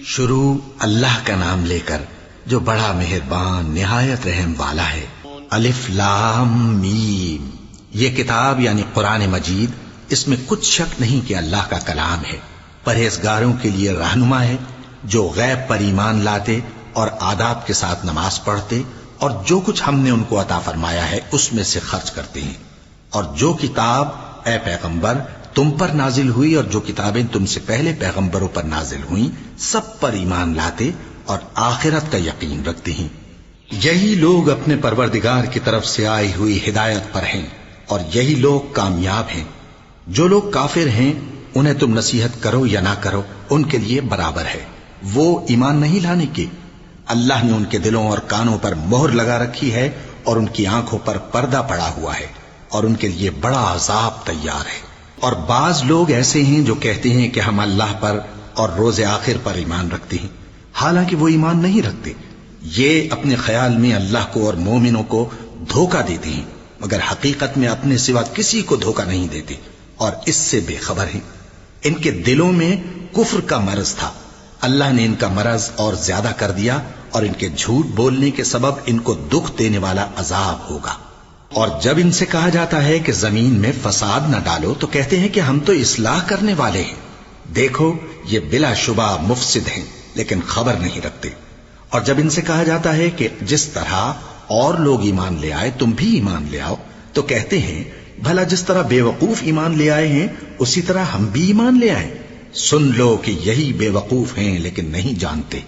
شروع اللہ کا نام لے کر جو بڑا مہربان نہایت رحم والا ہے۔ الف لام میم، یہ کتاب یعنی قرآن مجید، اس میں کچھ شک نہیں کہ اللہ کا کلام ہے، پرہیزگاروں کے لیے رہنما ہے، جو غیب پر ایمان لاتے اور آداب کے ساتھ نماز پڑھتے اور جو کچھ ہم نے ان کو عطا فرمایا ہے اس میں سے خرچ کرتے ہیں، اور جو کتاب اے پیغمبر تم پر نازل ہوئی اور جو کتابیں تم سے پہلے پیغمبروں پر نازل ہوئیں سب پر ایمان لاتے اور آخرت کا یقین رکھتے ہیں۔ یہی لوگ اپنے پروردگار کی طرف سے آئی ہوئی ہدایت پر ہیں اور یہی لوگ کامیاب ہیں۔ جو لوگ کافر ہیں انہیں تم نصیحت کرو یا نہ کرو ان کے لیے برابر ہے، وہ ایمان نہیں لانے کے۔ اللہ نے ان کے دلوں اور کانوں پر مہر لگا رکھی ہے اور ان کی آنکھوں پر پردہ پڑا ہوا ہے اور ان کے لیے بڑا عذاب تیار ہے۔ اور بعض لوگ ایسے ہیں جو کہتے ہیں کہ ہم اللہ پر اور روز آخر پر ایمان رکھتے ہیں، حالانکہ وہ ایمان نہیں رکھتے۔ یہ اپنے خیال میں اللہ کو اور مومنوں کو دھوکہ دیتے ہیں، مگر حقیقت میں اپنے سوا کسی کو دھوکہ نہیں دیتے اور اس سے بے خبر ہیں۔ ان کے دلوں میں کفر کا مرض تھا، اللہ نے ان کا مرض اور زیادہ کر دیا اور ان کے جھوٹ بولنے کے سبب ان کو دکھ دینے والا عذاب ہوگا۔ اور جب ان سے کہا جاتا ہے کہ زمین میں فساد نہ ڈالو تو کہتے ہیں کہ ہم تو اصلاح کرنے والے ہیں، دیکھو یہ بلا شبہ مفسد ہیں لیکن خبر نہیں رکھتے۔ اور جب ان سے کہا جاتا ہے کہ جس طرح اور لوگ ایمان لے آئے تم بھی ایمان لے آؤ تو کہتے ہیں بھلا جس طرح بے وقوف ایمان لے آئے ہیں اسی طرح ہم بھی ایمان لے آئیں۔ سن لو کہ یہی بے وقوف ہیں لیکن نہیں جانتے۔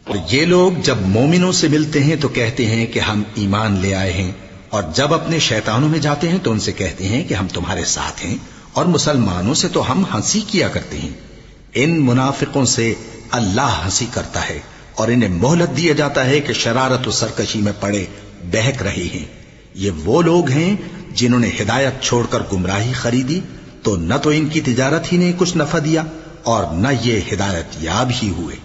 اور یہ لوگ جب مومنوں سے ملتے ہیں تو کہتے ہیں کہ ہم ایمان لے آئے ہیں، اور جب اپنے شیطانوں میں جاتے ہیں تو ان سے کہتے ہیں کہ ہم تمہارے ساتھ ہیں، اور مسلمانوں سے تو ہم ہنسی کیا کرتے ہیں۔ ان منافقوں سے اللہ ہنسی کرتا ہے اور انہیں مہلت دیا جاتا ہے کہ شرارت و سرکشی میں پڑے بہک رہے ہیں۔ یہ وہ لوگ ہیں جنہوں نے ہدایت چھوڑ کر گمراہی خریدی، تو نہ تو ان کی تجارت ہی نے کچھ نفع دیا اور نہ یہ ہدایت یاب ہی ہوئے۔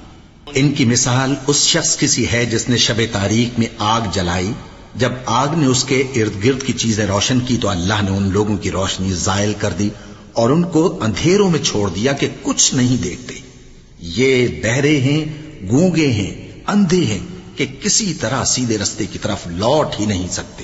ان کی مثال اس شخص کی سی ہے جس نے شب تاریک میں آگ جلائی، جب آگ نے اس کے ارد گرد کی چیزیں روشن کی تو اللہ نے ان لوگوں کی روشنی زائل کر دی اور ان کو اندھیروں میں چھوڑ دیا کہ کچھ نہیں دیکھتے۔ یہ بہرے ہیں، گونگے ہیں، اندھے ہیں کہ کسی طرح سیدھے رستے کی طرف لوٹ ہی نہیں سکتے۔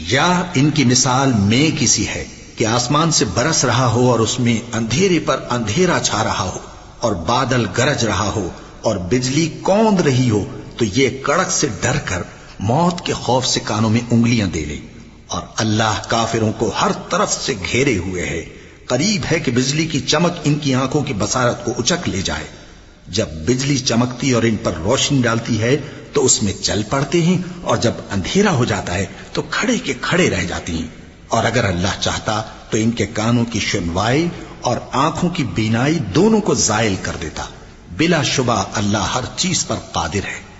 یا ان کی مثال میں کسی ہے کہ آسمان سے برس رہا ہو اور اس میں اندھیرے پر اندھیرا چھا رہا ہو اور بادل گرج رہا ہو اور بجلی کوند رہی ہو، تو یہ کڑک سے ڈر کر موت کے خوف سے کانوں میں انگلیاں دے لے۔ اور اللہ کافروں کو ہر طرف سے گھیرے ہوئے ہے، قریب ہے کہ بجلی کی چمک ان کی آنکھوں کی بصارت کو اچک لے جائے۔ جب بجلی چمکتی اور ان پر روشنی ڈالتی ہے تو اس میں چل پڑتے ہیں، اور جب اندھیرا ہو جاتا ہے تو کھڑے کے کھڑے رہ جاتی ہیں۔ اور اگر اللہ چاہتا تو ان کے کانوں کی سنوائی اور آنکھوں کی بینائی دونوں کو زائل کر دیتا۔ بلا شبہ اللہ ہر چیز پر قادر ہے۔